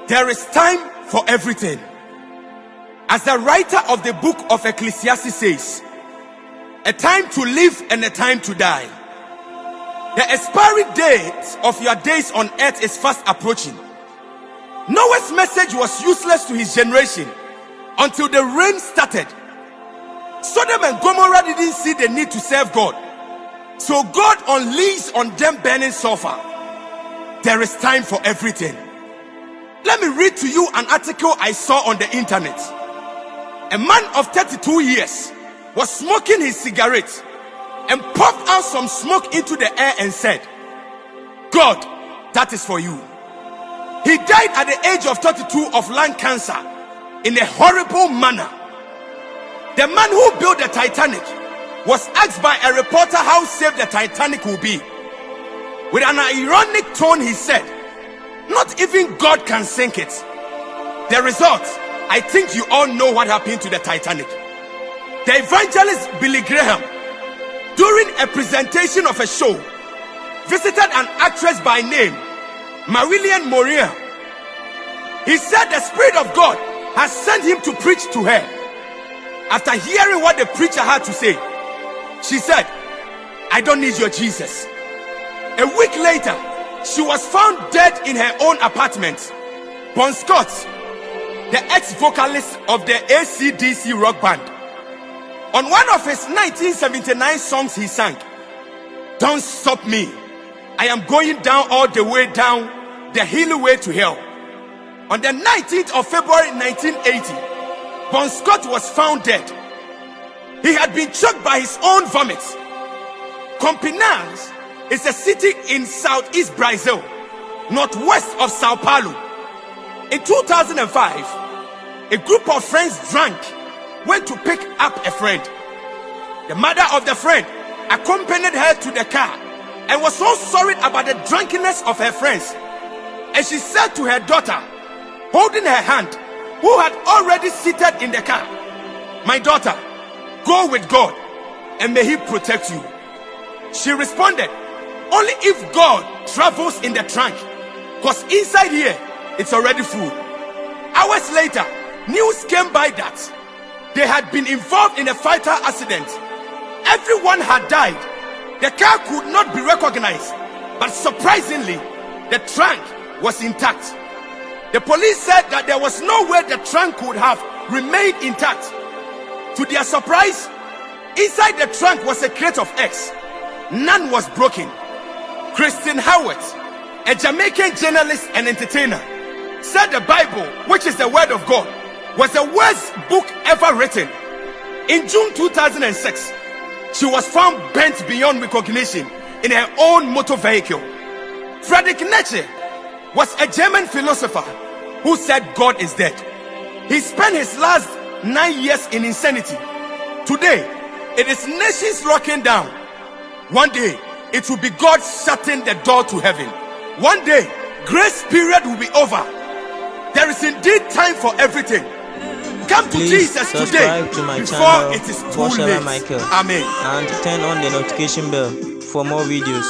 There is time for everything. As the writer of the book of Ecclesiastes says, a time to live and a time to die. The expiry date of your days on earth is fast approaching. Noah's message was useless to his generation until the rain started. Sodom and Gomorrah didn't see the need to serve God, so God unleashed on them burning sulfur. There is time for everything. Let me read to you an article I saw on the internet. A man of 32 years was smoking his cigarette and puffed out some smoke into the air and said, "God, that is for you." He died at the age of 32 of lung cancer in a horrible manner. The man who built the Titanic was asked by a reporter how safe the Titanic will be. With an ironic tone, he said, "Not even God can sink it." The result, I think you all know what happened to the Titanic. The evangelist Billy Graham, during a presentation of a show, visited an actress by name Marilyn Monroe. He said the Spirit of God has sent him to preach to her. After hearing what the preacher had to say, she said, "I don't need your Jesus." A week later, she was found dead in her own apartment. Bon Scott, the ex-vocalist of the AC/DC rock band, on one of his 1979 songs he sang, "Don't Stop Me, I am going down all the way down the hilly way to hell." On the 19th of February 1980, Bon Scott was found dead. He had been choked by his own vomit. Campinas is a city in southeast Brazil, northwest of Sao Paulo. In 2005, a group of friends drank, went to pick up a friend. The mother of the friend accompanied her to the car and was so sorry about the drunkenness of her friends. And she said to her daughter, holding her hand, who had already seated in the car, "My daughter, go with God and may He protect you." She responded, "Only if God travels in the trunk, because inside here it's already full." Hours later, news came by that they had been involved in a fatal accident. Everyone had died. The car could not be recognized, but surprisingly, the trunk was intact. The police said that there was no way the trunk could have remained intact. To their surprise, inside the trunk was a crate of eggs. None was broken. Christine Howard, a Jamaican journalist and entertainer, said the Bible, which is the word of God, was the worst book ever written. In June 2006, she was found bent beyond recognition in her own motor vehicle. Friedrich Nietzsche was a German philosopher who said God is dead. He spent his last 9 years in insanity. Today, it is nations locking down. One day, it will be God shutting the door to heaven. One day, grace period will be over. There is indeed time for everything. Come to Jesus today before it is too late. Amen. And turn on the notification bell for more videos.